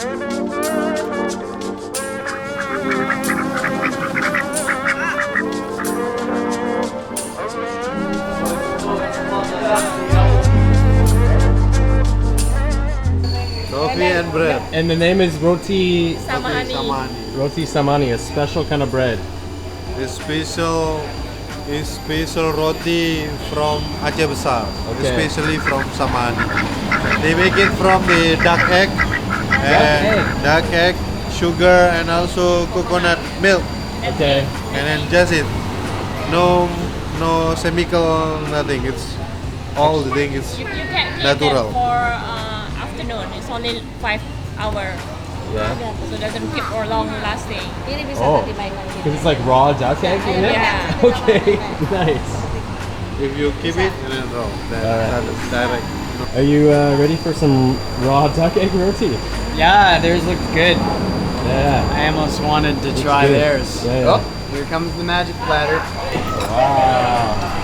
Coffee and bread. And the name is Roti Samahani. Roti Samahani, a special kind of bread. It's special roti from Aceh Besar, especially from Samahani. They make it from the duck egg, sugar, and also coconut milk. Okay. And then just it. No chemical, nothing. It's all the thing is You can eat natural. that for afternoon. It's only 5 hours. Yeah. So it doesn't keep for long lasting. Oh, because it's like raw duck egg in it? Yeah. Okay, nice. If you keep it, then raw. That is direct. Are you ready for some raw duck egg roti? Yeah, theirs looked good. Yeah. I almost wanted to try good. theirs. Yeah, yeah. Oh, here comes the magic platter. Wow.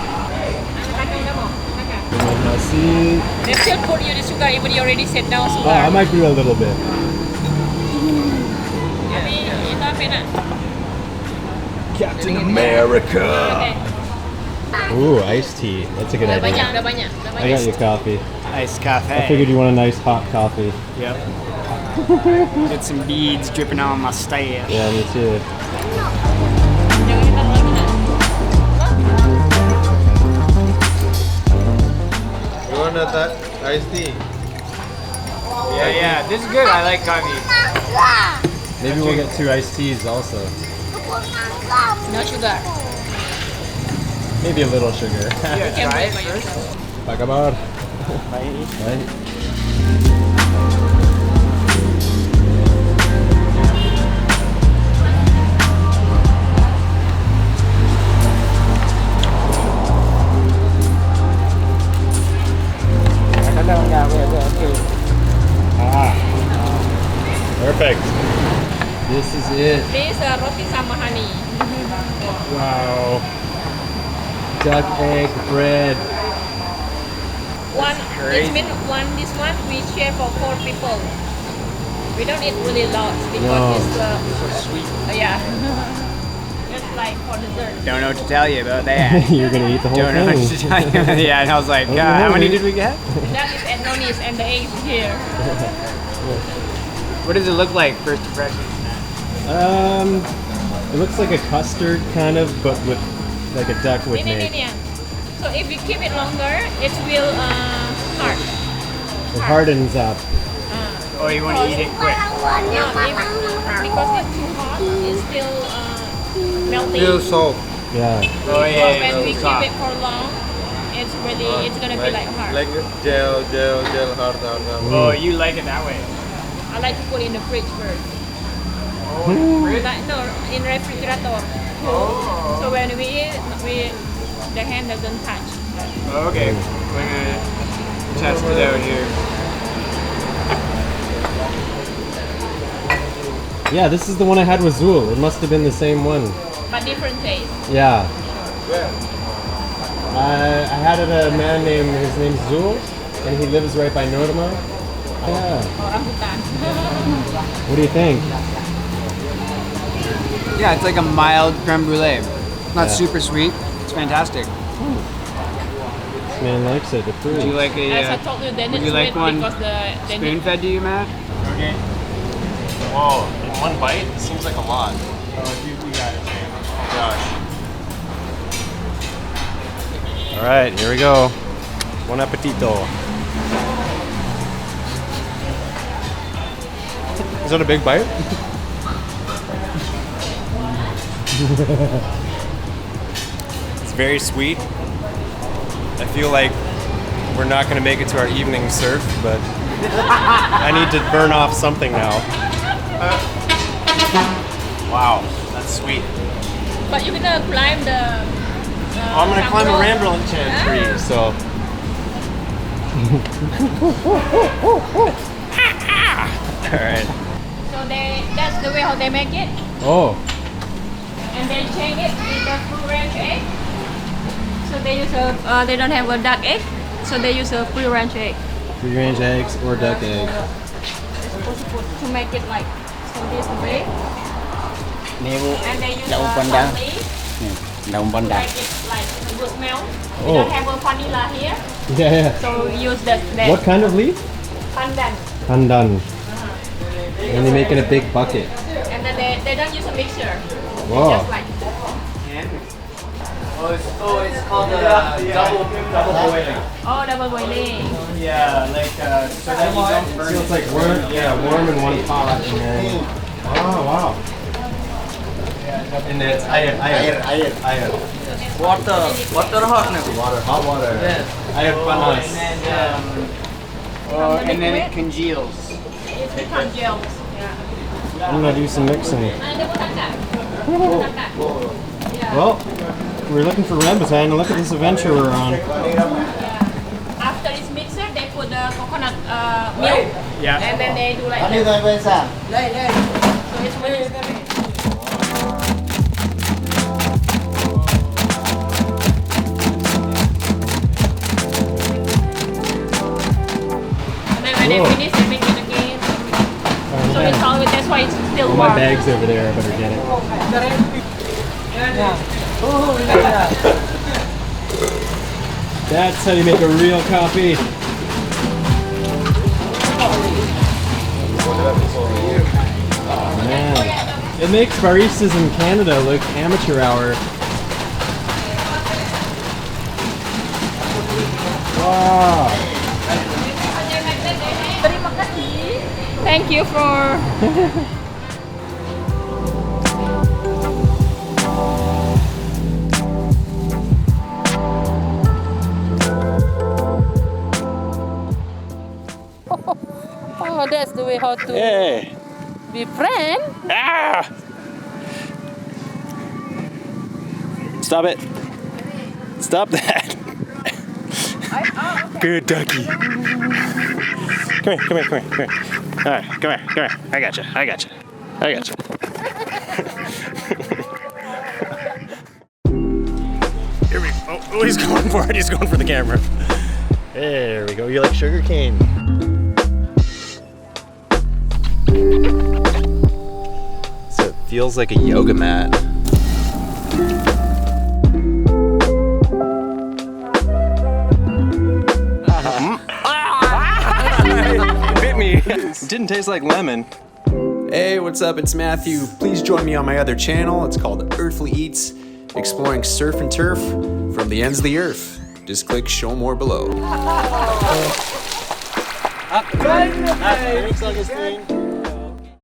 See. They still put you the sugar even you already set down sugar. Oh, I might do a little bit. Tapi itu apa nak? Captain America. Okay. Ooh, iced tea. That's a good Dah idea. banyak. I got your coffee. Iced I cafe. figured you want a nice hot coffee. Yep. Get some beads dripping on my stash. Yeah, me too. Jangan kita lagi nak. You want that iced tea? Yeah, this is good. I like coffee. Maybe we'll get 2 iced teas also. No sugar. Maybe a little sugar. Yeah, Can try wait it by first. yourself. Pak kabar? Bye. Baik. Perfect. This is it. This roti samahani. Wow. Duck egg bread. This one we share for 4 people. We don't eat really lots because it's So sweet. yeah. Just like for dessert. Don't know what to tell you about that. You're gonna eat the whole Don't know what to thing. tell you. Yeah, and I was like, Okay. God, how many did we get? That is Adonis and the eggs here. What does it look like, first impression? It looks like a custard kind of, but with like a duck would make. So if you keep it longer, it will hard. It hardens up. Oh, you want to eat it quick? No, because it's too hot, it's still melting. Still soft. Yeah. Oh, So yeah, when we it's keep soft. it for long, it's gonna be like hard. Like gel, hard. Oh, you like it that way. I like to put in the fridge first. Like, no, in refrigerator. Oh. So when we eat, the hand doesn't touch. Okay, we're gonna test it out here. Yeah, this is the one I had with Zul. It must have been the same one. But different taste. Yeah. I had it at a man named, his name's Zul, and he lives right by Norma. Yeah. Or rambutan. What do you think? Yeah, it's like a mild creme brulee. Not Yeah. super sweet. It's fantastic. This man likes it. Would Approved. you like As I a told you, then would it's you like sweet one because the spoon fed to you, Matt? Okay. Whoa, in one bite? It seems like a lot. Oh, you got it. Oh gosh. Alright, here we go. Bon appetito. Is that a big bite? It's very sweet. I feel like we're not going to make it to our evening surf, but I need to burn off something now. Wow, that's sweet. But you're gonna climb the. I'm going to climb a road. rambutan tree, so. Alright. So that's the way how they make it, Oh, and they change it with a free range egg. So they use they don't have a duck egg, so they use a free range egg. free range eggs or duck egg. to make it like so this way. Nếu And they use đậu a banda, corn leaf đậu to banda. make it like a good smell. We Oh. don't have a vanilla here, Yeah, yeah. so we use that. What kind of leaf? Pandan. Pandan. And they make it in a big bucket. And then they don't use a mixer. Wow. Just like It's called double boiling. double boiling. Yeah, like so that you don't burn. So it's like warm in one pot and then. Oh wow. And it's air. Water hot now. Hot water. Yes. Air panas. And then it congeals. It becomes gels. Yeah. I'm gonna do some mixing. Ada butaka. Butaka. Yeah. Well, we're looking for rambutan, and look at this adventure we're on. Yeah. After it's mixed, they put the coconut milk. Yeah. And then they do like that. So it's really And then when they Whoa. finish, they make it again. So it's always, that's why it's still All warm. my bag's over there, I better get it. That's how you make a real coffee. Oh man. It makes baristas in Canada look amateur hour. Wow. Terima kasih. Thank you for. Oh, that's the way how to Hey. be friend. Ah! Stop it. Stop that. Good ducky. Come here. All right, come here. I got you. Here we go. Oh, he's going for it. He's going for the camera. There we go. You like sugar cane? So it feels like a yoga mat. It bit me. It didn't taste like lemon. Hey, what's up? It's Matthew. Please join me on my other channel. It's called Earthly Eats, exploring surf and turf from the ends of the earth. Just click show more below. Looks like his thing.